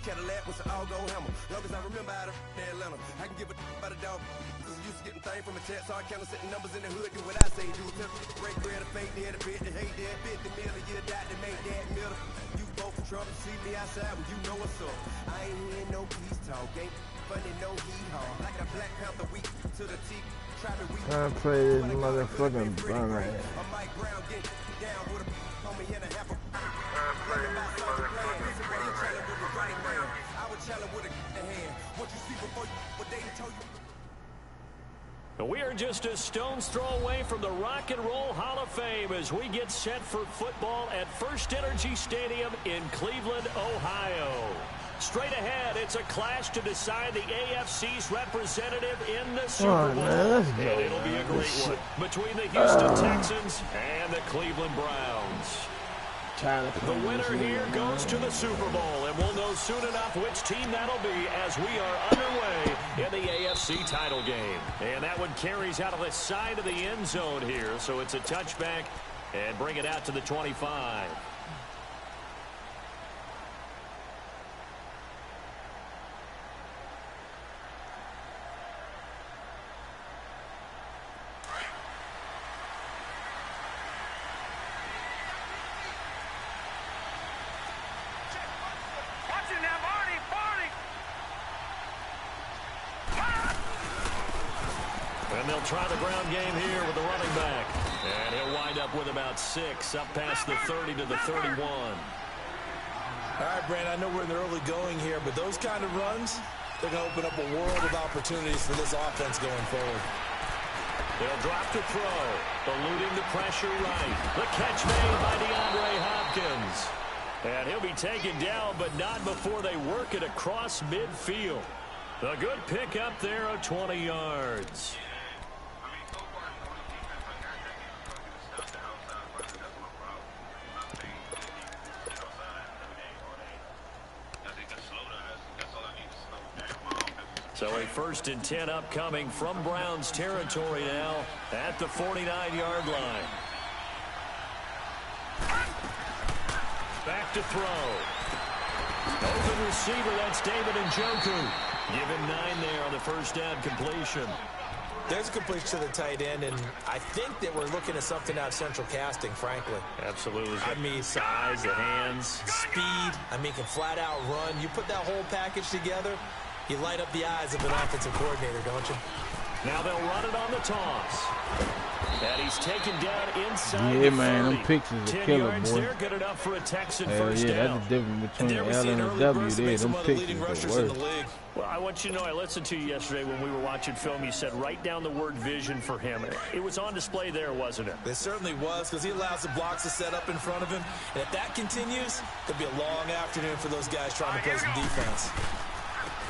Cadillac with an all-go hammer. Long as I remember how to Atlanta, I can give a about a dog. Used to getting things from a chat, so I count on setting numbers in the hood. Do what I say, do. Break bread, a fake dead, a bit, to hate that, 50 million, you die to make that middle. You vote for Trump, see me outside when you know what's up. I ain't hearing no peace talk, ain't funny, no hee-haw. Like a Black Panther week to the teeth. Try to play this motherfucking bum right here. We are just a stone's throw away from the Rock and Roll Hall of Fame as we get set for football at First Energy Stadium in Cleveland, Ohio. Straight ahead, it's a clash to decide the AFC's representative in the Super Bowl. And it'll be a great one between the Houston Texans and the Cleveland Browns. The winner here goes to the Super Bowl, and we'll know soon enough which team that'll be as we are underway in the AFC title game. And that one carries out of the side of the end zone here, so it's a touchback and bring it out to the 25. They'll try the ground game here with the running back. And he'll wind up with about 6 up past the 30 to the 31. All right, Brandon, I know we're in the early going here, but those kind of runs, they're going to open up a world of opportunities for this offense going forward. They'll drop to throw, eluding the pressure right. The catch made by DeAndre Hopkins. And he'll be taken down, but not before they work it across midfield. A good pickup there of 20 yards. So a 1st and 10 upcoming from Browns territory now at the 49-yard line. Back to throw. Open receiver, that's David Njoku. Give him 9 there on the first down completion. There's a completion to the tight end, and I think that we're looking at something out of central casting, frankly. Absolutely. I mean, size, the hands. Speed. I mean, can flat out run. You put that whole package together, you light up the eyes of an offensive coordinator, don't you? Now they'll run it on the toss. And he's taken down inside the 30. Man, them pictures are 10 killer, yards boy. There, good enough for a Texan Hell first yeah, down. that's the difference between L and a W there. Them pictures are worse. Well, I want you to know, I listened to you yesterday when we were watching film. You said write down the word vision for him. It was on display there, wasn't it? It certainly was, because he allows the blocks to set up in front of him. And if that continues, it'll be a long afternoon for those guys trying to play some defense.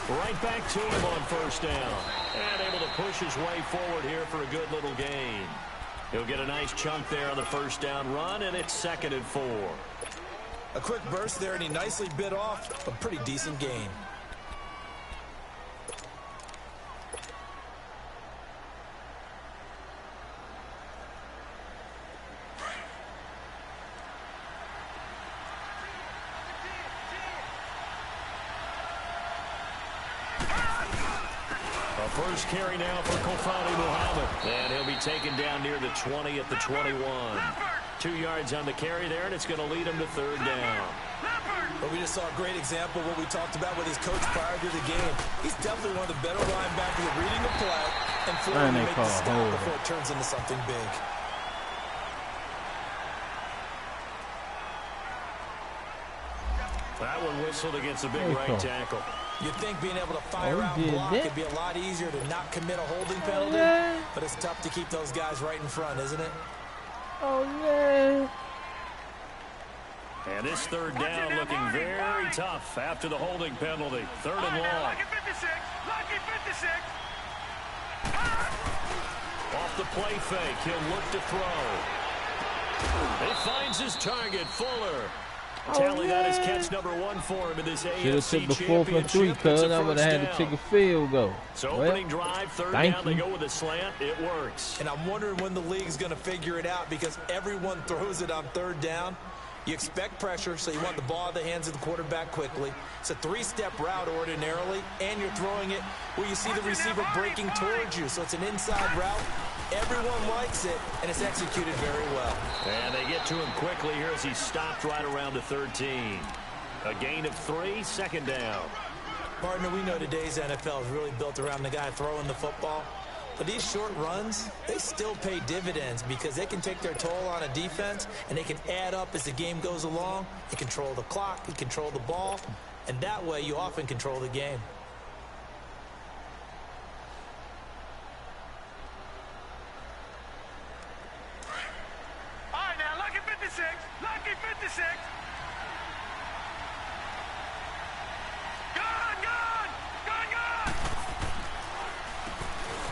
Right back to him on first down. And able to push his way forward here for a good little gain. He'll get a nice chunk there on the first down run, and it's 2nd and 4. A quick burst there, and he nicely bit off a pretty decent gain. First carry now for Kofani Muhammad. And he'll be taken down near the 20 at the 21. 2 yards on the carry there, and it's going to lead him to 3rd down. But we just saw a great example of what we talked about with his coach prior to the game. He's definitely one of the better linebackers at reading the play and flying to make the stop before it turns into something big. That one whistled against a big right tackle. You'd think being able to fire out and block would be a lot easier to not commit a holding penalty, but it's tough to keep those guys right in front, isn't it? Oh, yeah. And this 3rd down looking very tough after the holding penalty. 3rd and long. Off the play fake, he'll look to throw. He finds his target, Fuller. Tally that is catch number 1 for him in this AFC Championship. Should have took the 4th and 3, cuz I would have had to take a field goal. So opening drive, 3rd down, they go with a slant. It works. And I'm wondering when the league's going to figure it out, because everyone throws it on 3rd down. You expect pressure, so you want the ball in the hands of the quarterback quickly. It's a three-step route ordinarily, and you're throwing it where you see the receiver breaking towards you. So it's an inside route. Everyone likes it, and it's executed very well. And they get to him quickly here as he stopped right around the 13. A gain of 3, second down. Partner, we know today's NFL is really built around the guy throwing the football. But these short runs, they still pay dividends because they can take their toll on a defense, and they can add up as the game goes along. You control the clock, you control the ball, and that way you often control the game. All right, now, lucky 56, lucky 56.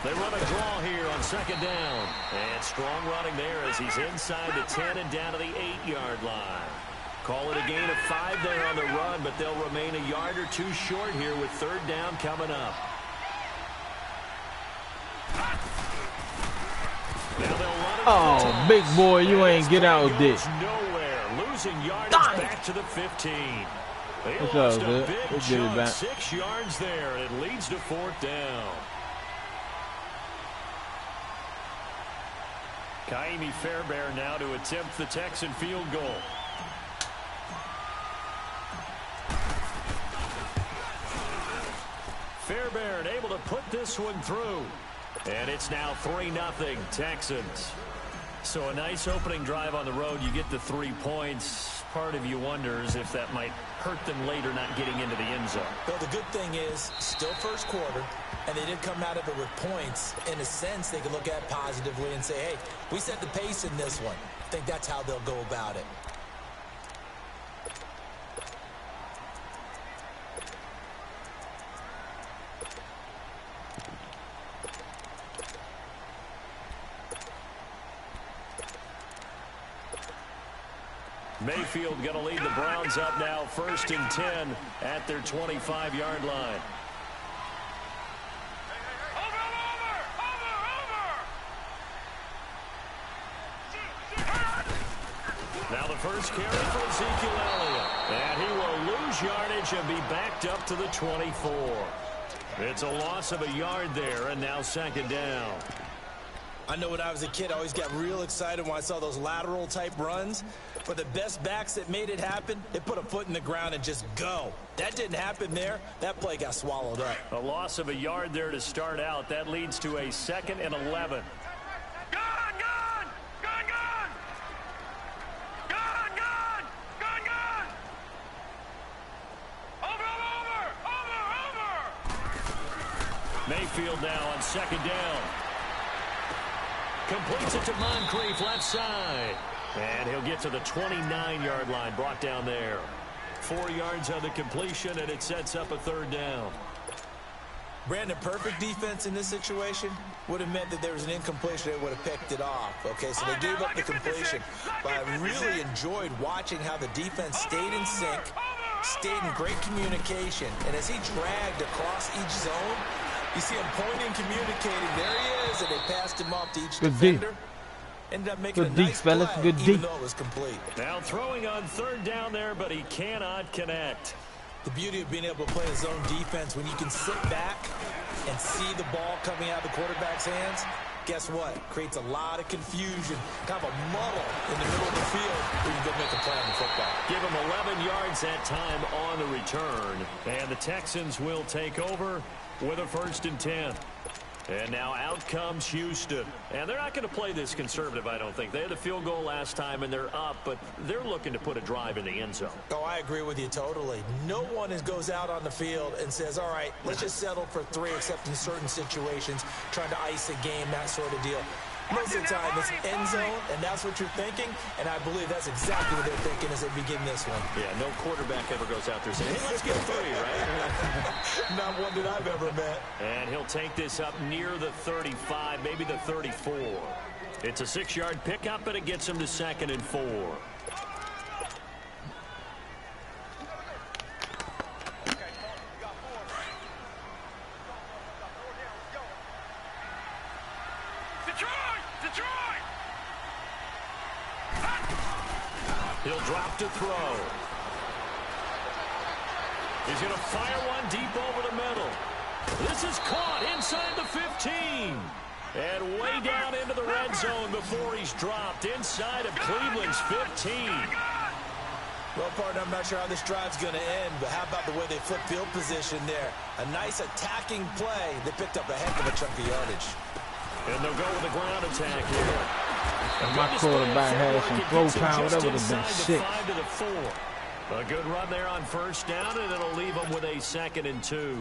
They run a draw here on second down. And strong running there as he's inside the 10 and down to the 8-yard line. Call it a gain of 5 there on the run, but they'll remain a yard or 2 short here with third down coming up. Now they'll run it. Oh, big boy, you ain't get out of this. Nowhere. Losing yardage back to the 15. They lost a big chunk, 6 yards there, and it leads to fourth down. Kaimi Fairbairn now to attempt the Texan field goal. Fairbairn able to put this one through. And it's now 3-0 Texans. So a nice opening drive on the road. You get the 3 points. Part of you wonders if that might hurt them later not getting into the end zone. Well, the good thing is still first quarter, and they did come out of it with points. In a sense, they can look at positively and say, hey, we set the pace in this one. I think that's how they'll go about it. Mayfield going to lead the Browns up now, 1st and 10 at their 25-yard line. Now the first carry for Ezekiel Elliott. And he will lose yardage and be backed up to the 24. It's a loss of a yard there, and now second down. I know when I was a kid, I always got real excited when I saw those lateral-type runs. But the best backs that made it happen, they put a foot in the ground and just go. That didn't happen there. That play got swallowed up. A loss of a yard there to start out. That leads to a 2nd and 11. Mayfield now on second down. Completes it to Moncrief left side. And he'll get to the 29-yard line, brought down there. 4 yards on the completion, and it sets up a third down. Brandon, perfect defense in this situation would have meant that there was an incompletion that would have picked it off. Okay, so they gave up the completion. But I really enjoyed watching how the defense stayed in sync, stayed in great communication. And as he dragged across each zone, you see him pointing, communicating. There he is, and they passed him off to each defender. Ended up making a nice play, even though it was complete. Now throwing on third down there, but he cannot connect. The beauty of being able to play a zone defense when you can sit back and see the ball coming out of the quarterback's hands, guess what? Creates a lot of confusion, kind of a muddle in the middle of the field where you can go make a play on the football. Give him 11 yards that time on the return. And the Texans will take over with a 1st and 10. And now out comes Houston. And they're not going to play this conservative, I don't think. They had a field goal last time, and they're up, but they're looking to put a drive in the end zone. Oh, I agree with you totally. No one goes out on the field and says, all right, let's just settle for 3, except in certain situations, trying to ice a game, that sort of deal. Most of the time, it's end zone, and that's what you're thinking, and I believe that's exactly what they're thinking as they begin this one. Yeah, no quarterback ever goes out there saying, hey, let's get 3, right? Not one that I've ever met. And he'll take this up near the 35, maybe the 34. It's a 6-yard pickup, and it gets him to 2nd and 4. He'll drop to throw. He's going to fire one deep over the middle. This is caught inside the 15. And way down into the red zone before he's dropped inside of Cleveland's 15. Well, partner, I'm not sure how this drive's going to end, but how about the way they flip field position there? A nice attacking play. They picked up a heck of a chunk of yardage. And they'll go with a ground attack here. If my quarterback had some throw power, that would have been sick. A good run there on first down, and it'll leave them with a 2nd and 2.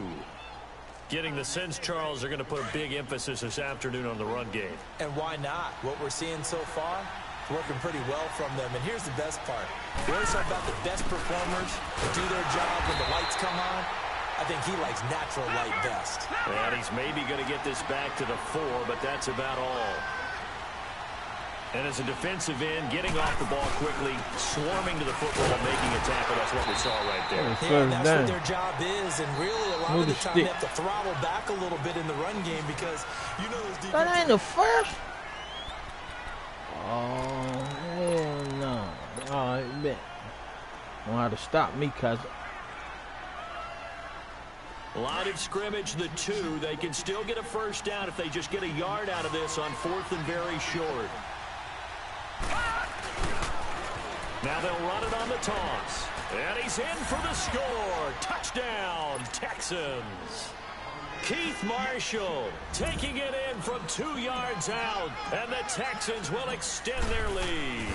Getting the sense, Charles, are going to put a big emphasis this afternoon on the run game. And why not? What we're seeing so far, working pretty well from them. And here's the best part. We always talk about the best performers do their job when the lights come on. I think he likes natural light best. And he's maybe going to get this back to the 4, but that's about all. And as a defensive end, getting off the ball quickly, swarming to the football and making a tackle, that's what we saw right there. Yeah, that's what their job is, and really a lot of the time they have to throttle back a little bit in the run game because, you know, those defenses... That ain't the first? Oh, hell no. Oh, you bet. Know how to stop me, cousin. Line of scrimmage, the 2. They can still get a first down if they just get a yard out of this on 4th and very short. Now they'll run it on the toss. And he's in for the score. Touchdown, Texans. Keith Marshall taking it in from 2 yards out. And the Texans will extend their lead.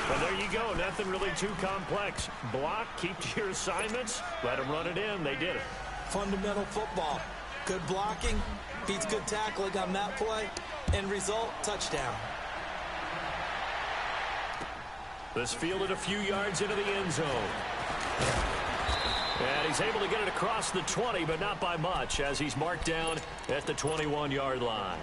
Well, there you go. Nothing really too complex. Block, keep to your assignments, let them run it in. They did it. Fundamental football. Good blocking, beats good tackling on that play. End result, touchdown. This fielded a few yards into the end zone. And he's able to get it across the 20, but not by much, as he's marked down at the 21-yard line.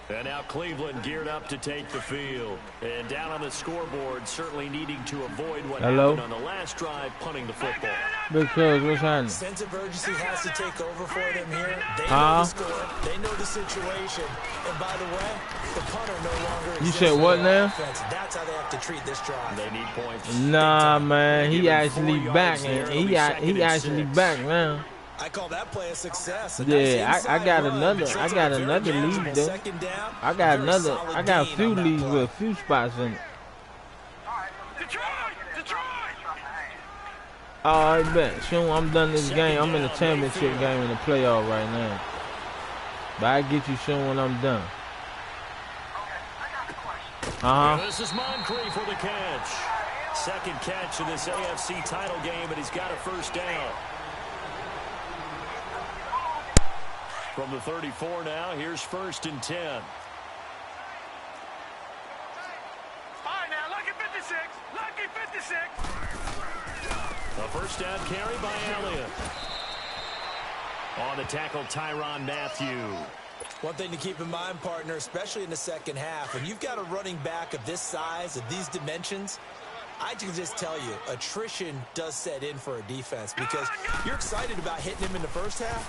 And now Cleveland geared up to take the field. And down on the scoreboard, certainly needing to avoid what happened on the last drive, punting the football. Because what's happening? Sense of urgency has to take over for them here. They know the score. They know the situation. And by the way, the punter no longer exists. You said what now? That's how they have to treat this drive. They need points. Nah, man. He actually back. He actually back now. I call that play a success. Yeah, I got another lead though. I got a few leads with a few spots in it. I bet. Soon I'm done this game. I'm in the championship game in the playoff right now. But I get you soon when I'm done. This is Moncrief for the catch. Second catch in this AFC title game, and he's got a first down. From the 34 now, here's 1st and 10. All right, now, lucky 56. Lucky 56. A first down carry by Elliott. On the tackle, Tyrann Mathieu. One thing to keep in mind, partner, especially in the second half, when you've got a running back of this size, of these dimensions, I can just tell you, attrition does set in for a defense because you're excited about hitting him in the first half.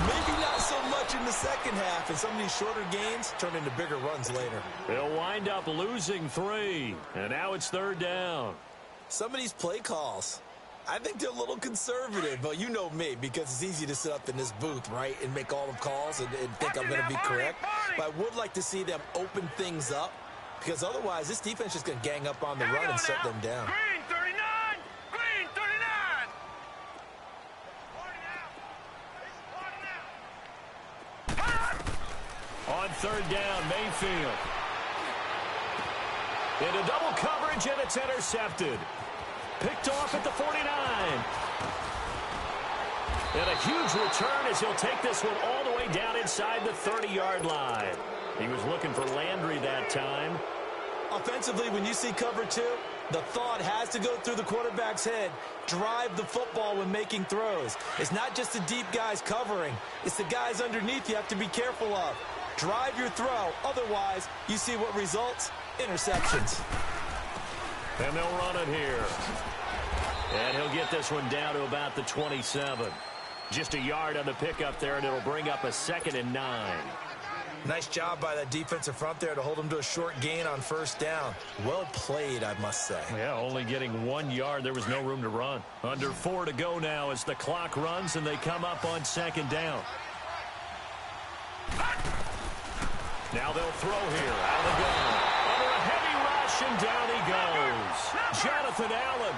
Maybe not so much in the second half, and some of these shorter gains turn into bigger runs later. They'll wind up losing 3, and now it's 3rd down. Some of these play calls, I think they're a little conservative, but you know me, because it's easy to sit up in this booth, right, and make all the calls and think I'm going to be correct. But I would like to see them open things up, because otherwise this defense is just going to gang up on the run and shut them down. Green 39. Green 39. On 3rd down, Mayfield. Into double coverage, and it's intercepted. Picked off at the 49. And a huge return as he'll take this one all the way down inside the 30-yard line. He was looking for Landry that time. Offensively, when you see cover 2, the thought has to go through the quarterback's head. Drive the football when making throws. It's not just the deep guys covering. It's the guys underneath you have to be careful of. Drive your throw. Otherwise, you see what results? Interceptions. And they'll run it here. And he'll get this one down to about the 27. Just a yard on the pickup there, and it'll bring up a 2nd and 9. Nice job by that defensive front there to hold him to a short gain on first down. Well played, I must say. Yeah, only getting 1 yard. There was no room to run. Under 4 to go now as the clock runs and they come up on second down. Now they'll throw here. Out of the gun. Under a heavy rush, and down he goes. Jonathan Allen.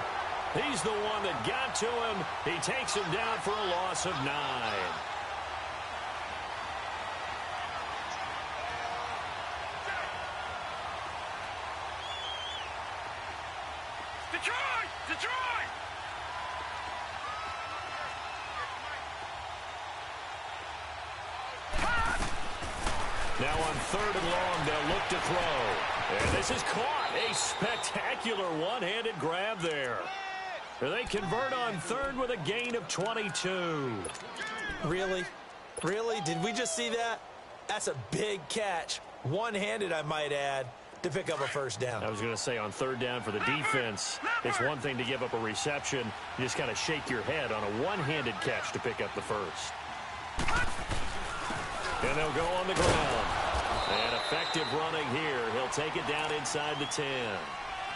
He's the one that got to him. He takes him down for a loss of 9. Detroit! Detroit! Now on 3rd and long, they'll look to throw. And this is caught. A spectacular one-handed grab there. They convert on 3rd with a gain of 22. Really? Really? Did we just see that? That's a big catch. One-handed, I might add, to pick up a first down. I was going to say on 3rd down for the defense, it's one thing to give up a reception. You just kind of shake your head on a one-handed catch to pick up the first. And they'll go on the ground. And effective running here. He'll take it down inside the 10.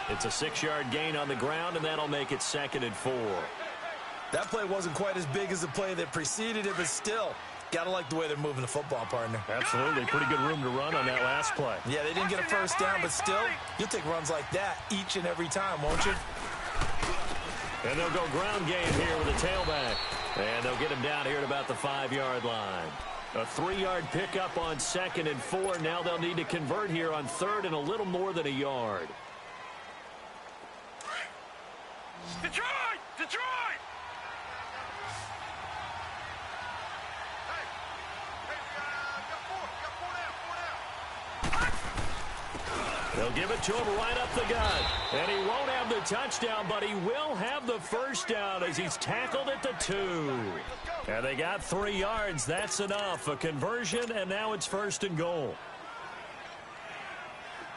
It's a 6-yard gain on the ground, and that'll make it 2nd and 4. That play wasn't quite as big as the play that preceded it, but still, got to like the way they're moving the football, partner. Absolutely. Pretty good room to run on that last play. Yeah, they didn't get a first down, but still, you'll take runs like that each and every time, won't you? And they'll go ground game here with a tailback. And they'll get him down here at about the 5-yard line. A 3-yard pickup on 2nd and 4. Now they'll need to convert here on 3rd and a little more than a yard. Detroit! Detroit! They'll give it to him right up the gut. And he won't have the touchdown, but he will have the first down as he's tackled at the 2. And they got 3 yards. That's enough. A conversion, and now it's 1st and goal.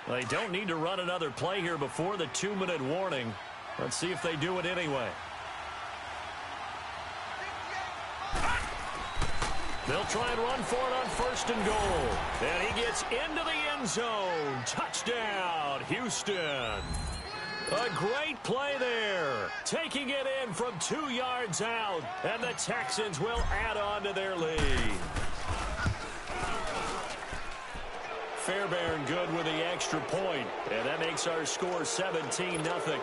They don't need to run another play here before the 2-minute warning. Let's see if they do it anyway. They'll try and run for it on 1st and goal. And he gets into the end zone. Touchdown, Houston. A great play there. Taking it in from 2 yards out. And the Texans will add on to their lead. Fairbairn good with the extra point. And that makes our score 17-0.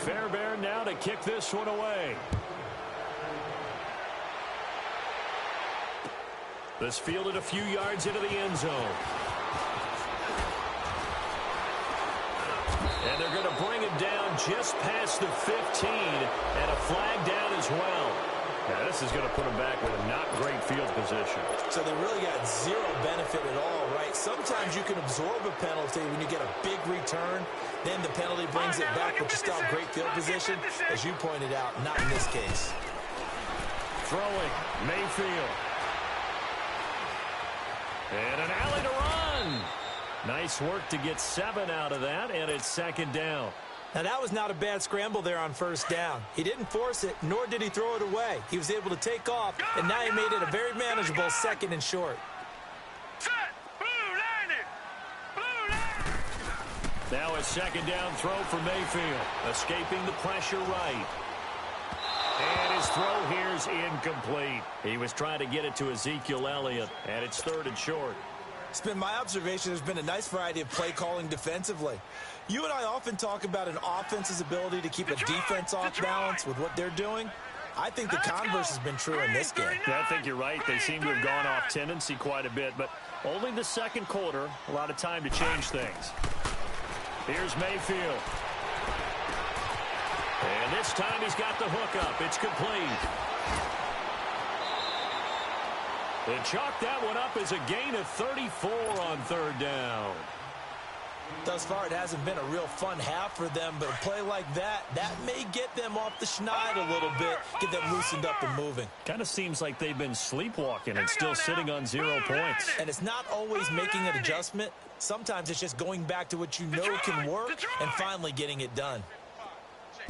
Fairbairn now to kick this one away. This fielded a few yards into the end zone. And they're going to bring him down just past the 15, and a flag down as well. Now this is going to put him back with a not great field position. So they really got zero benefit at all, right? Sometimes you can absorb a penalty when you get a big return. Then the penalty brings it back, but you still have great field position. As you pointed out, not in this case. Throwing, Mayfield. And an alley to run. Nice work to get 7 out of that, and it's 2nd down. Now, that was not a bad scramble there on 1st down. He didn't force it, nor did he throw it away. He was able to take off, and now he made it a very manageable 2nd and short. Set! Blue line it! Blue line! Now a 2nd down throw for Mayfield. Escaping the pressure right. And his throw here's incomplete. He was trying to get it to Ezekiel Elliott, and it's 3rd and short. It's been my observation there's been a nice variety of play calling defensively. You and I often talk about an offense's ability to keep a defense off balance with what they're doing. I think the converse has been true in this game. Yeah, I think you're right. They seem to have gone off tendency quite a bit, but only the 2nd quarter, a lot of time to change things. Here's Mayfield. And this time he's got the hook up. It's complete. They chalk that one up as a gain of 34 on 3rd down. Thus far, it hasn't been a real fun half for them, but a play like that may get them off the schneid a little bit, get them loosened up and moving. Kind of seems like they've been sleepwalking and still sitting on 0 points. And it's not always making an adjustment. Sometimes it's just going back to what you know can work and finally getting it done.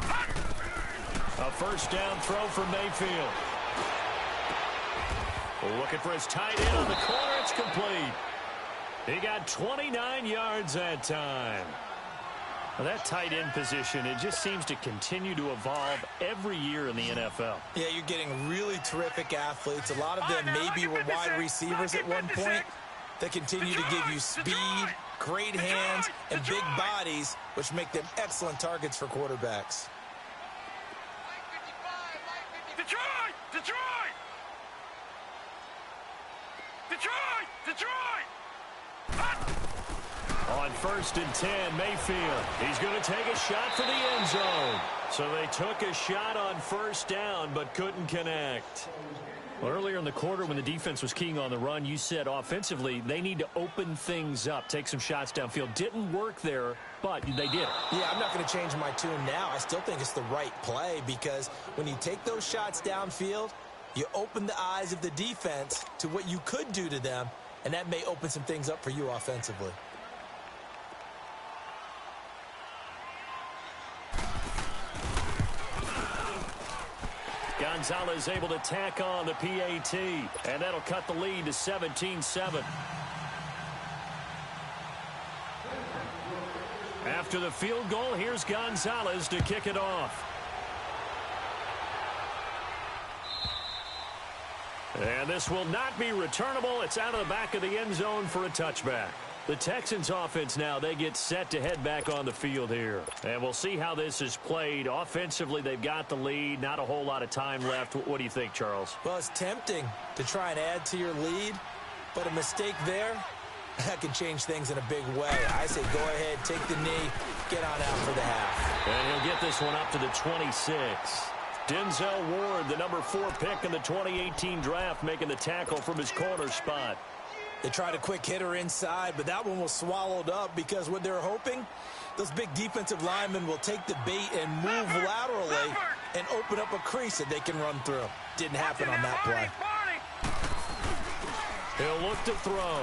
A 1st down throw for Mayfield. Looking for his tight end on the corner. It's complete. He got 29 yards that time. Well, that tight end position, it just seems to continue to evolve every year in the NFL. Yeah, you're getting really terrific athletes. A lot of them maybe were wide receivers at one point that continue to give you speed, great hands, and big bodies, which make them excellent targets for quarterbacks. Detroit! Detroit! Detroit! Detroit! On 1st and 10, Mayfield. He's going to take a shot for the end zone. So they took a shot on 1st down, but couldn't connect. Well, earlier in the quarter when the defense was keying on the run, you said offensively they need to open things up, take some shots downfield. Didn't work there, but they did. Yeah, I'm not going to change my tune now. I still think it's the right play because when you take those shots downfield, you open the eyes of the defense to what you could do to them, and that may open some things up for you offensively. Gonzalez able to tack on the PAT, and that'll cut the lead to 17-7. After the field goal, here's Gonzalez to kick it off. And this will not be returnable. It's out of the back of the end zone for a touchback. The Texans offense now, they get set to head back on the field here. And we'll see how this is played. Offensively, they've got the lead. Not a whole lot of time left. What do you think, Charles? Well, it's tempting to try and add to your lead, but a mistake there, that can change things in a big way. I say go ahead, take the knee, get on out for the half. And he'll get this one up to the 26. Denzel Ward, the number 4 pick in the 2018 draft, making the tackle from his corner spot. They tried a quick hitter inside, but that one was swallowed up because what they're hoping, those big defensive linemen will take the bait and move laterally and open up a crease that they can run through. Didn't happen on that play. He'll look to throw.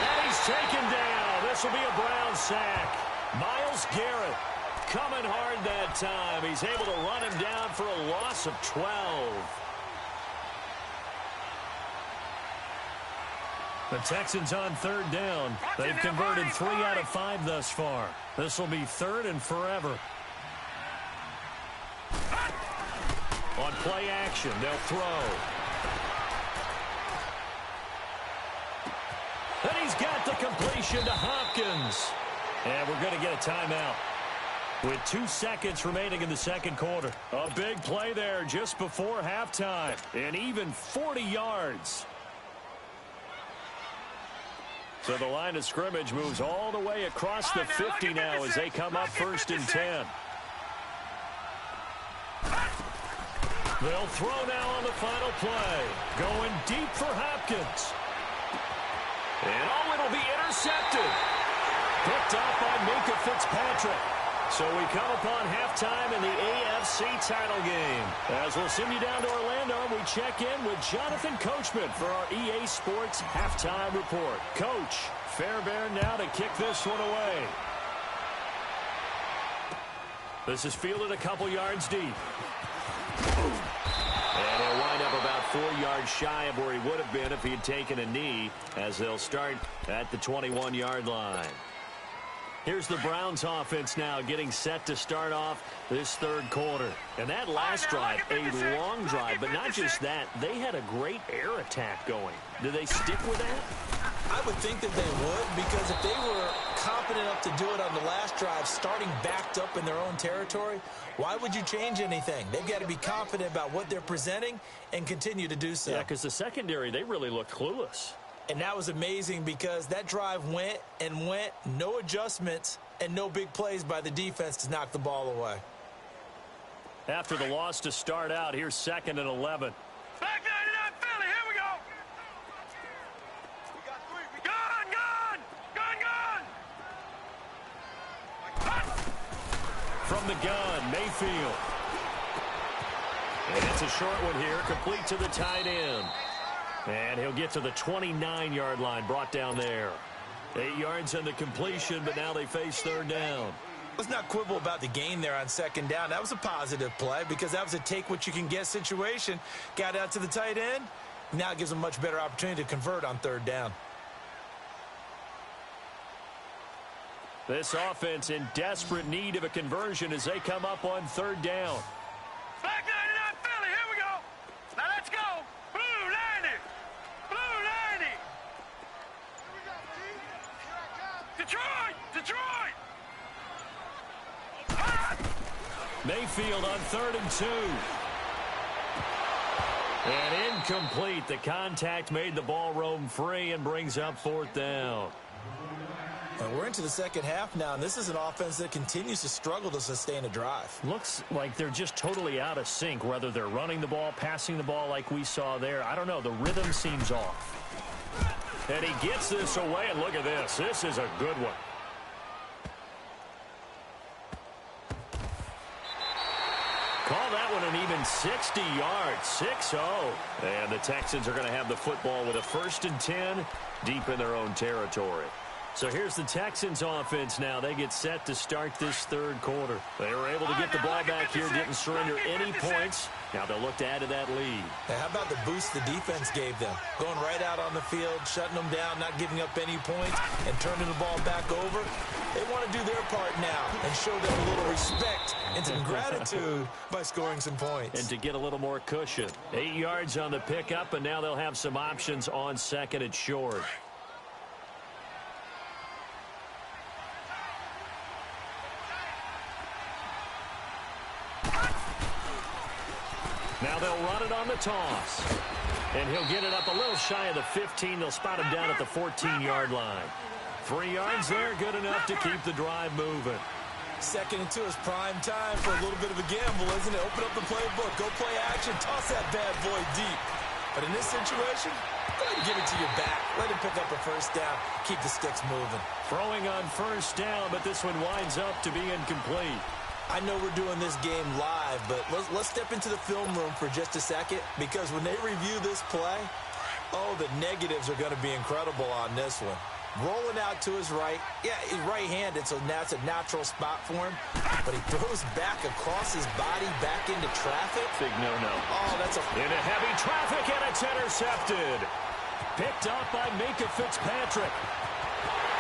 And he's taken down. This will be a Brown sack. Myles Garrett coming hard that time. He's able to run him down for a loss of 12. The Texans on 3rd down. They've converted 3 out of 5 thus far. This will be 3rd and forever. On play action, they'll throw. And he's got the completion to Hopkins. And we're going to get a timeout with 2 seconds remaining in the second quarter. A big play there just before halftime. And even 40 yards. So the line of scrimmage moves all the way across the 50 now as they come up 1st and 10. They'll throw now on the final play. Going deep for Hopkins. And it'll be intercepted. Picked off by Minka Fitzpatrick. So we come upon halftime in the AFC title game. As we'll send you down to Orlando, we check in with Jonathan Coachman for our EA Sports Halftime Report. Coach, Fairbairn now to kick this one away. This is fielded a couple yards deep. And he'll wind up about 4 yards shy of where he would have been if he had taken a knee, as they'll start at the 21-yard line. Here's the Browns offense now getting set to start off this 3rd quarter. And that last drive, a long drive, but not just that, they had a great air attack going. Do they stick with that? I would think that they would, because if they were confident enough to do it on the last drive, starting backed up in their own territory, why would you change anything? They've got to be confident about what they're presenting and continue to do so. Yeah, because the secondary, they really looked clueless. And that was amazing because that drive went and went, no adjustments, and no big plays by the defense to knock the ball away. After the loss to start out, here's 2nd and 11. Back 99 Philly, here we go. We got 3. Gun, gun, gun, gun. From the gun, Mayfield. And it's a short one here, complete to the tight end. And he'll get to the 29-yard line, brought down there. 8 yards on the completion, but now they face 3rd down. Let's not quibble about the gain there on second down. That was a positive play because that was a take-what-you-can-get situation. Got out to the tight end. Now it gives them a much better opportunity to convert on third down. This offense in desperate need of a conversion as they come up on third down. Back 99 Philly, here we go. Now let's go. Blue 90. Blue 90. Here we go, G. Here I come. Detroit. Detroit. Mayfield on 3rd and 2. And incomplete. The contact made the ball roam free and brings up 4th down. And we're into the second half now, and this is an offense that continues to struggle to sustain a drive. Looks like they're just totally out of sync, whether they're running the ball, passing the ball like we saw there. I don't know. The rhythm seems off. And he gets this away, and look at this. This is a good one. Call that one an even 60 yards, 6-0. And the Texans are going to have the football with a 1st and 10 deep in their own territory. So here's the Texans offense now. They get set to start this third quarter. They were able to get the ball back here, didn't surrender any points. Now they'll look to add to that lead. Now, how about the boost the defense gave them? Going right out on the field, shutting them down, not giving up any points, and turning the ball back over. They want to do their part now and show them a little respect and some gratitude by scoring some points. And to get a little more cushion. 8 yards on the pickup, and now they'll have some options on 2nd and short. Now they'll run it on the toss. And he'll get it up a little shy of the 15. They'll spot him down at the 14-yard line. 3 yards there, good enough to keep the drive moving. 2nd and 2 is prime time for a little bit of a gamble, isn't it? Open up the playbook, go play action, toss that bad boy deep. But in this situation, go ahead and give it to your back. Let him pick up a 1st down, keep the sticks moving. Throwing on 1st down, but this one winds up to be incomplete. I know we're doing this game live, but let's step into the film room for just a second, because when they review this play, oh, the negatives are going to be incredible on this one. Rolling out to his right. Yeah, he's right-handed, so that's a natural spot for him. But he throws back across his body back into traffic. Big no-no. Oh, that's a... Into heavy traffic, and it's intercepted. Picked up by Minka Fitzpatrick.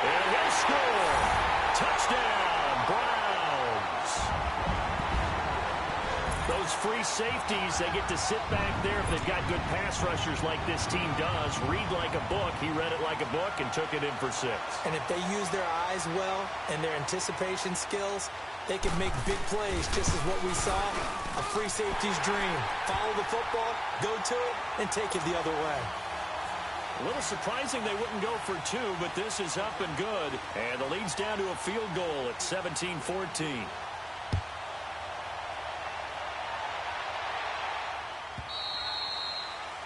And he'll score. Touchdown, Browns. Those free safeties, they get to sit back there if they've got good pass rushers like this team does. Read like a book. He read it like a book and took it in for 6. And if they use their eyes well and their anticipation skills, they can make big plays, just as what we saw. A free safety's dream. Follow the football, go to it, and take it the other way. A little surprising they wouldn't go for 2, but this is up and good. And the lead's down to a field goal at 17-14.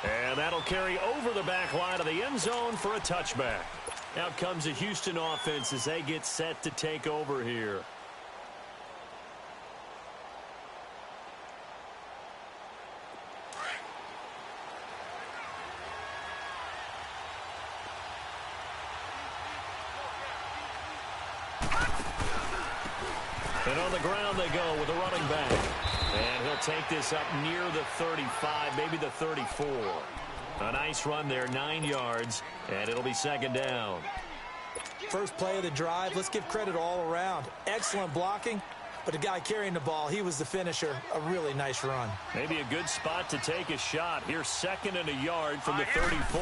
And that'll carry over the back line of the end zone for a touchback. Out comes the Houston offense as they get set to take over here. And on the ground they go with a running back. And he'll take this up near the 35, maybe the 34. A nice run there, 9 yards, and it'll be 2nd down. First play of the drive, let's give credit all around. Excellent blocking, but the guy carrying the ball, he was the finisher. A really nice run. Maybe a good spot to take a shot. Here's 2nd and a yard from the 34.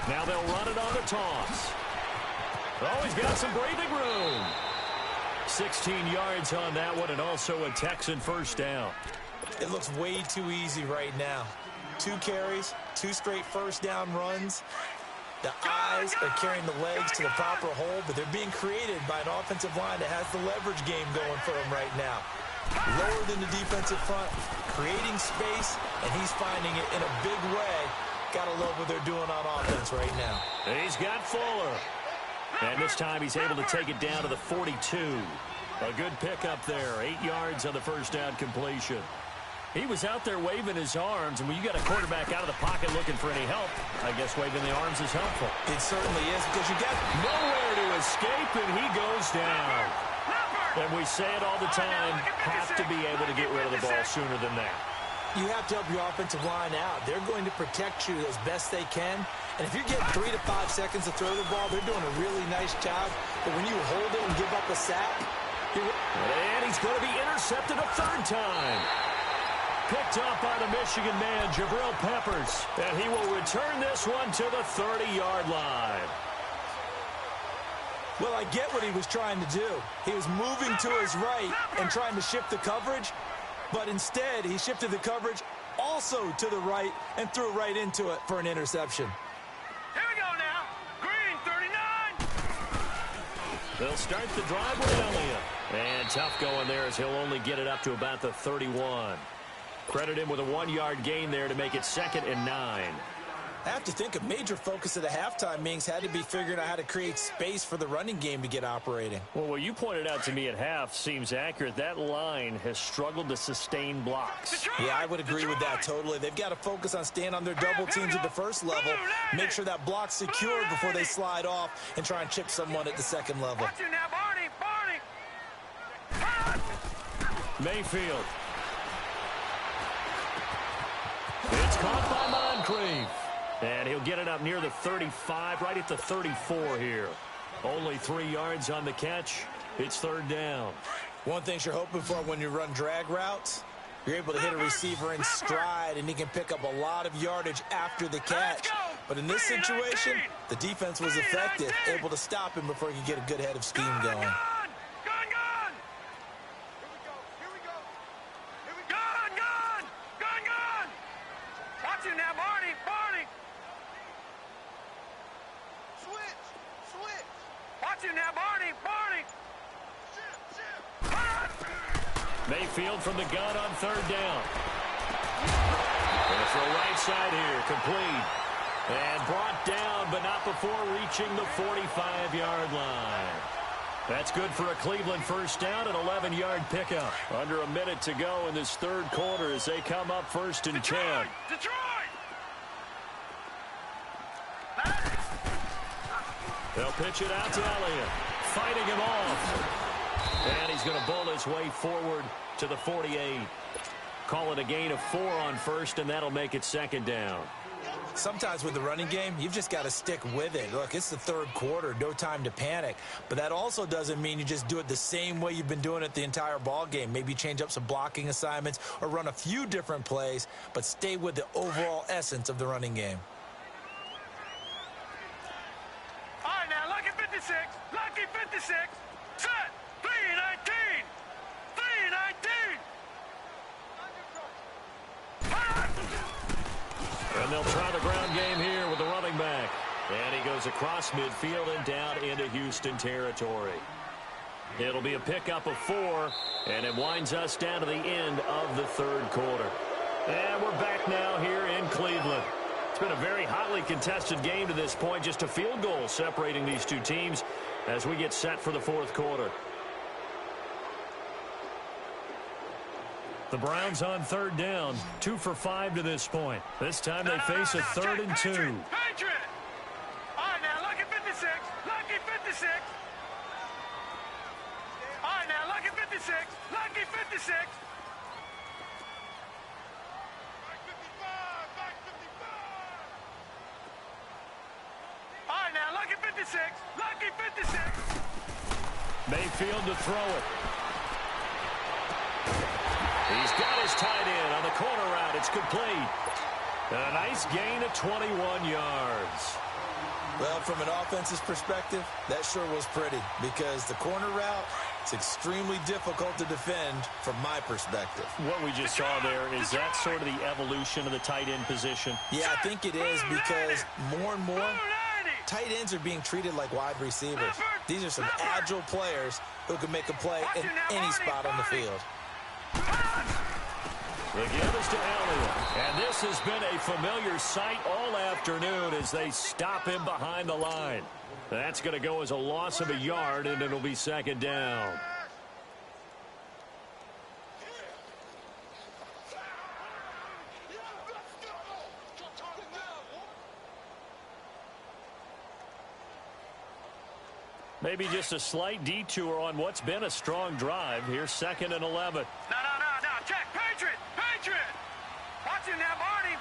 Now they'll run it on the toss. Oh, he's got some breathing room. 16 yards on that one, and also a Texan 1st down. It looks way too easy right now. 2 carries, 2 straight 1st down runs. The eyes are carrying the legs to the proper hole, but they're being created by an offensive line that has the leverage game going for them right now. Lower than the defensive front, creating space, and he's finding it in a big way. Gotta love what they're doing on offense right now. He's got Fuller. And this time he's able to take it down to the 42. A good pickup there. 8 yards on the 1st down completion. He was out there waving his arms, and when you got a quarterback out of the pocket looking for any help, I guess waving the arms is helpful. It certainly is, because you got nowhere to escape, and he goes down. And we say it all the time, have to be able to get rid of the ball sooner than that. You have to help your offensive line out. They're going to protect you as best they can. And if you get 3 to 5 seconds to throw the ball, they're doing a really nice job. But when you hold it and give up a sack, and he's going to be intercepted a third time. Picked up by the Michigan man, Jabril Peppers. And he will return this one to the 30-yard line. Well, I get what he was trying to do. He was moving to his right and trying to shift the coverage. But instead, he shifted the coverage also to the right and threw right into it for an interception. Here we go now. Green, 39. They'll start the drive with Elliott. And tough going there as he'll only get it up to about the 31. Credit him with a 1-yard gain there to make it 2nd and 9. I have to think a major focus at the halftime means had to be figuring out how to create space for the running game to get operating. Well, what you pointed out to me at half seems accurate. That line has struggled to sustain blocks. Yeah, I would agree with that totally. They've got to focus on staying on their double teams at the first level, make sure that block's secured before they slide off, and try and chip someone at the second level. Watch it now, Barney. Mayfield. It's caught by Moncrief. And he'll get it up near the 35, right at the 34 here. Only 3 yards on the catch. It's 3rd down. One thing you're hoping for when you run drag routes, you're able to hit a receiver in stride, and he can pick up a lot of yardage after the catch. But in this situation, the defense was effective, able to stop him before he could get a good head of steam going. Gun! Watch it now, Barney. Switch. Watch it now, Barney. Mayfield from the gun on 3rd down. Going to throw right side here, complete. And brought down, but not before reaching the 45-yard line. That's good for a Cleveland 1st down, an 11-yard pickup. Under a minute to go in this 3rd quarter as they come up 1st and 10. Detroit! They'll pitch it out to Elliott, fighting him off. And he's going to bowl his way forward to the 48. Call it a gain of 4 on 1st, and that'll make it 2nd down. Sometimes with the running game, you've just got to stick with it. Look, it's the 3rd quarter, no time to panic. But that also doesn't mean you just do it the same way you've been doing it the entire ball game. Maybe change up some blocking assignments or run a few different plays, but stay with the overall essence of the running game. All right, now, Lucky 56. Set. 3-19. And they'll try the ground game here with the running back. And he goes across midfield and down into Houston territory. It'll be a pickup of 4, and it winds us down to the end of the 3rd quarter. And we're back now here in Cleveland. It's been a very hotly contested game to this point. Just a field goal separating these two teams as we get set for the 4th quarter. The Browns on 3rd down, 2 for 5 to this point. This time they face a 3rd and 2. Patriot! All right, now, Lucky 56. All right, now, Lucky 56. All right, now, Lucky 56. Mayfield to throw it. He's got his tight end on the corner route. It's complete. And a nice gain of 21 yards. Well, from an offense's perspective, that sure was pretty because the corner route is extremely difficult to defend from my perspective. What we just saw there, is that sort of the evolution of the tight end position? Yeah, I think it is because more and more tight ends are being treated like wide receivers. These are some agile players who can make a play in any spot on the field. The give is to Elliott. And this has been a familiar sight all afternoon as they stop him behind the line. That's going to go as a loss of a yard, and it'll be 2nd down. Maybe just a slight detour on what's been a strong drive. Here's 2nd and 11. No. Check. Patriot. Watch him now, Barney.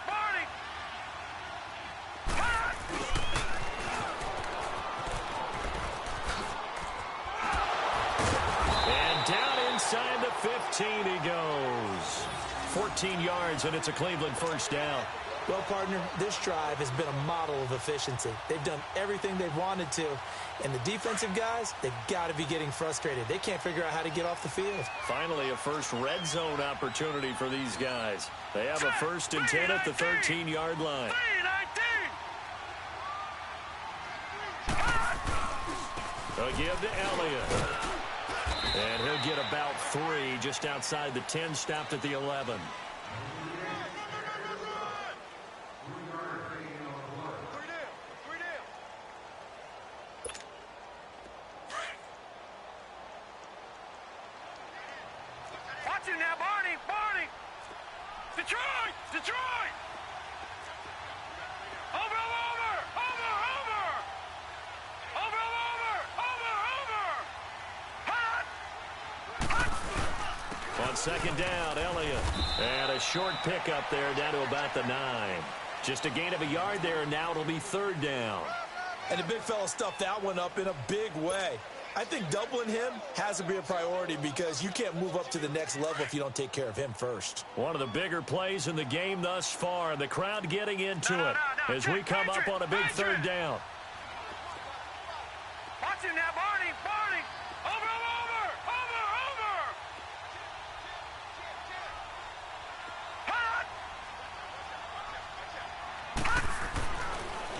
And down inside the 15 he goes. 14 yards, and it's a Cleveland first down. Well, partner, this drive has been a model of efficiency. They've done everything they've wanted to. And the defensive guys, they've got to be getting frustrated. They can't figure out how to get off the field. Finally, a first red zone opportunity for these guys. They have a 1st and 10 at the 13-yard line. A give to Elliott. And he'll get about 3 just outside the 10, stopped at the 11. Watch him now, Barney. Detroit. Over. On 2nd down, Elliott. And a short pickup there down to about the 9. Just a gain of a yard there, and now it'll be 3rd down. And the big fella stuffed that one up in a big way. I think doubling him has to be a priority because you can't move up to the next level if you don't take care of him first. One of the bigger plays in the game thus far. The crowd getting into it as we come up on a big 3rd down. Watch him now, Barney. Over.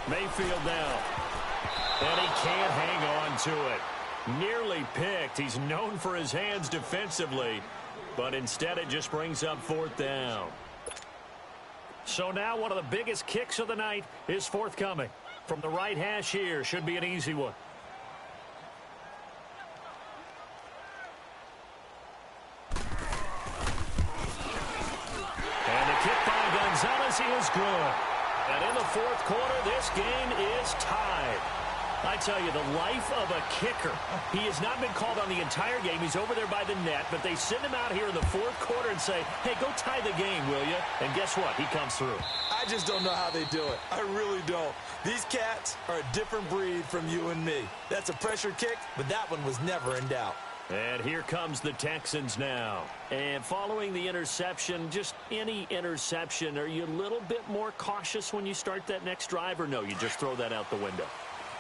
Mayfield now. And he can't hang on to it. Nearly picked. He's known for his hands defensively, but instead it just brings up 4th down. So now one of the biggest kicks of the night is forthcoming. From the right hash here, should be an easy one. And the kick by Gonzalez is good. And in the 4th quarter, this game is tied. I tell you, the life of a kicker. He has not been called on the entire game. He's over there by the net, but they send him out here in the 4th quarter and say, hey, go tie the game, will you? And guess what? He comes through. I just don't know how they do it. I really don't. These cats are a different breed from you and me. That's a pressure kick, but that one was never in doubt. And here comes the Texans now. And following the interception, just any interception, are you a little bit more cautious when you start that next drive, or no, you just throw that out the window?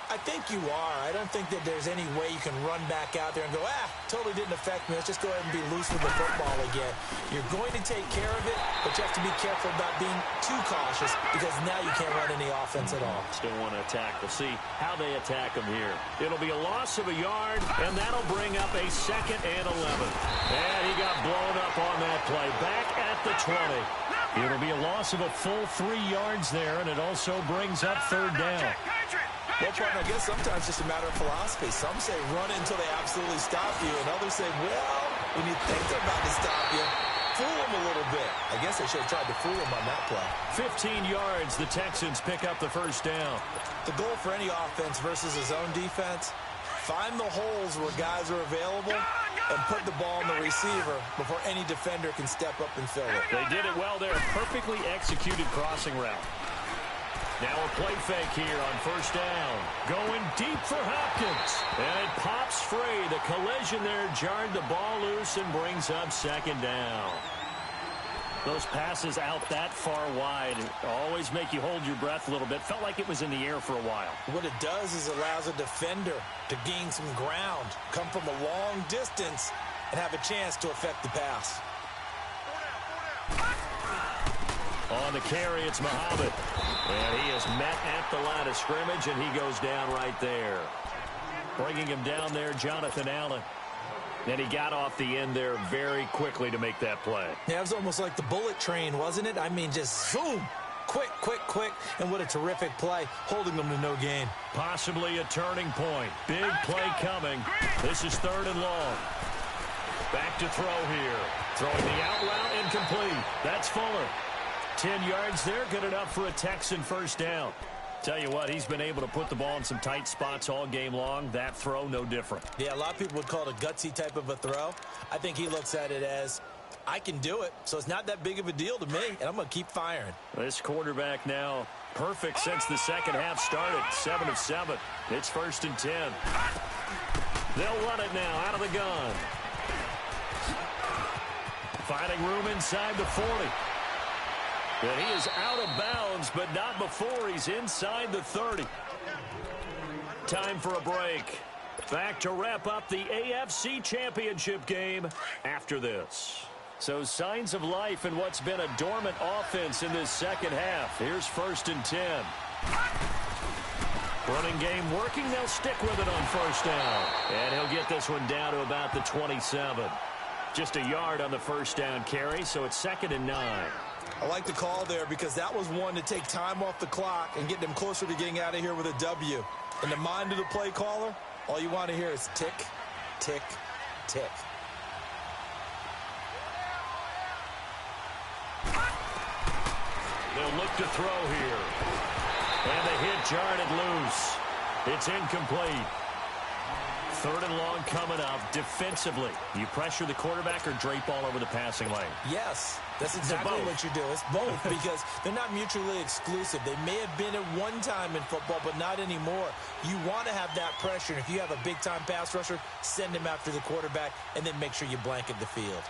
I think you are. I don't think that there's any way you can run back out there and go, totally didn't affect me. Let's just go ahead and be loose with the football again. You're going to take care of it, but you have to be careful about being too cautious because now you can't run any offense at all. Still want to attack. We'll see how they attack them here. It'll be a loss of a yard, and that'll bring up a 2nd and 11. And he got blown up on that play. Back at the 20. It'll be a loss of a full 3 yards there, and it also brings up 3rd down. Well, partner, I guess sometimes it's just a matter of philosophy. Some say run until they absolutely stop you, and others say, well, when you think they're about to stop you, fool them a little bit. I guess they should have tried to fool them on that play. 15 yards, the Texans pick up the 1st down. The goal for any offense versus a zone defense, find the holes where guys are available and put the ball on the receiver before any defender can step up and fill it. They did it well there. Perfectly executed crossing route. Now a play fake here on 1st down. Going deep for Hopkins. And it pops free. The collision there jarred the ball loose and brings up 2nd down. Those passes out that far wide always make you hold your breath a little bit. Felt like it was in the air for a while. What it does is allows a defender to gain some ground, come from a long distance, and have a chance to affect the pass. On the carry, it's Muhammad. And he is met at the line of scrimmage, and he goes down right there. Bringing him down there, Jonathan Allen. And he got off the end there very quickly to make that play. Yeah, it was almost like the bullet train, wasn't it? I mean, just zoom. Quick, quick, quick. And what a terrific play, holding them to no gain. Possibly a turning point. Big play coming. This is 3rd and long. Back to throw here. Throwing the out route incomplete. That's Fuller. 10 yards there, good enough for a Texan 1st down. Tell you what, he's been able to put the ball in some tight spots all game long. That throw, no different. Yeah, a lot of people would call it a gutsy type of a throw. I think he looks at it as, I can do it, so it's not that big of a deal to me, and I'm going to keep firing. This quarterback now perfect since the second half started. 7 of 7. It's 1st and 10. They'll run it now out of the gun. Finding room inside the 40. And he is out of bounds, but not before he's inside the 30. Time for a break. Back to wrap up the AFC Championship game after this. So signs of life in what's been a dormant offense in this second half. Here's 1st and 10. Running game working. They'll stick with it on 1st down. And he'll get this one down to about the 27. Just a yard on the 1st down carry, so it's 2nd and 9. I like the call there because that was one to take time off the clock and get them closer to getting out of here with a W. In the mind of the play caller, all you want to hear is tick, tick, tick. They'll look to throw here. And the hit jarred it loose. It's incomplete. 3rd and long coming up. Defensively, you pressure the quarterback or drape all over the passing lane? Yes, that's exactly what you do. It's both because they're not mutually exclusive. They may have been at one time in football, but not anymore. You want to have that pressure. And if you have a big-time pass rusher, send him after the quarterback and then make sure you blanket the field.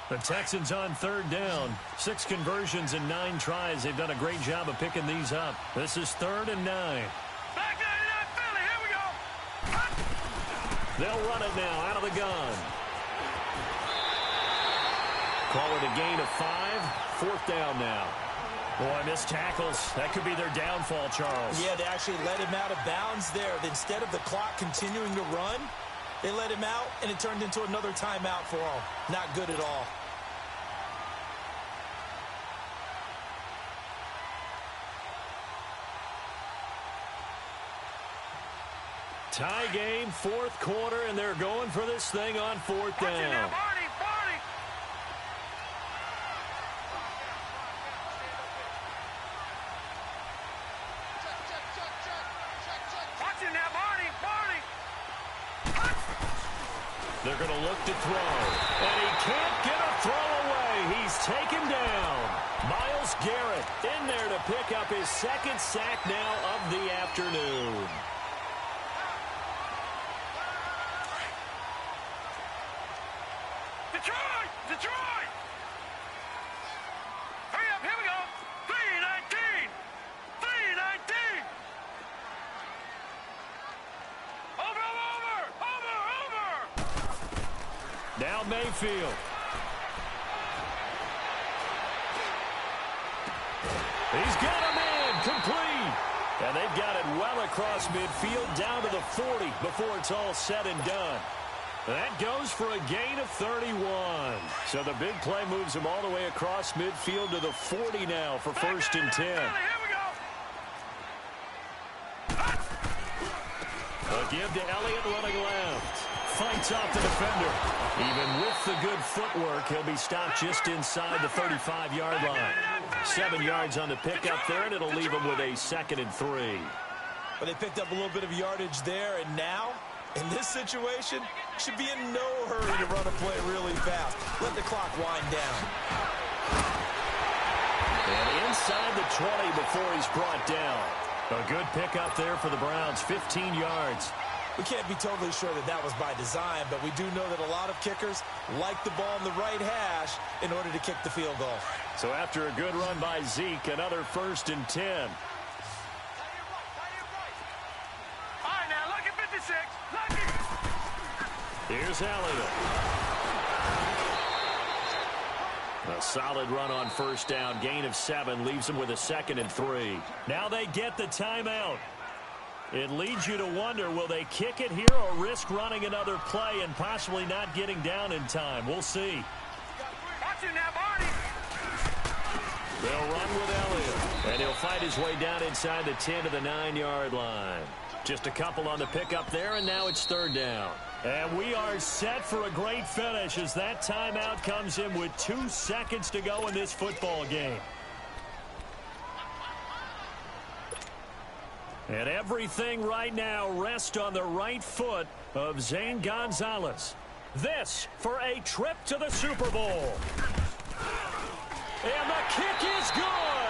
The Texans on 3rd down. 6 conversions in 9 tries. They've done a great job of picking these up. This is 3rd and 9. Back 99 Philly, here we go. They'll run it now out of the gun. Call it a gain of 5. 4th down now. Boy, missed tackles. That could be their downfall, Charles. Yeah, they actually let him out of bounds there. Instead of the clock continuing to run, they let him out, and it turned into another timeout for him. Not good at all. Tie game, 4th quarter, and they're going for this thing on 4th Watch it now, down. Barney, Barney. Watch it now, Barney, Barney. They're going to look to throw, and he can't get a throw away. He's taken down. Myles Garrett in there to pick up his 2nd sack now of the afternoon. Detroit, Detroit. Hurry up, here we go. 319. 319. Over. Now Mayfield. He's got a man complete. And they've got it well across midfield down to the 40 before it's all said and done. That goes for a gain of 31. So the big play moves him all the way across midfield to the 40 now for 1st and 10. Here we go. A give to Elliott running left. Fights off the defender. Even with the good footwork, he'll be stopped just inside the 35-yard line. 7 yards on the pickup there, and it'll leave him with a 2nd and 3. But they picked up a little bit of yardage there, and now, in this situation, should be in no hurry to run a play really fast. Let the clock wind down. And inside the 20 before he's brought down. A good pickup there for the Browns, 15 yards. We can't be totally sure that that was by design, but we do know that a lot of kickers like the ball in the right hash in order to kick the field goal. So after a good run by Zeke, another 1st and 10. All right, now, look at 56. Look it. Here's Elliott. A solid run on 1st down. Gain of 7 leaves them with a 2nd and 3. Now they get the timeout. It leads you to wonder, will they kick it here or risk running another play and possibly not getting down in time? We'll see. Watch it now, Barney. They'll run with Elliott, and he'll fight his way down inside the 10 to the 9-yard line. Just a couple on the pickup there, and now it's 3rd down. And we are set for a great finish as that timeout comes in with 2 seconds to go in this football game. And everything right now rests on the right foot of Zane Gonzalez. This for a trip to the Super Bowl. And the kick is good.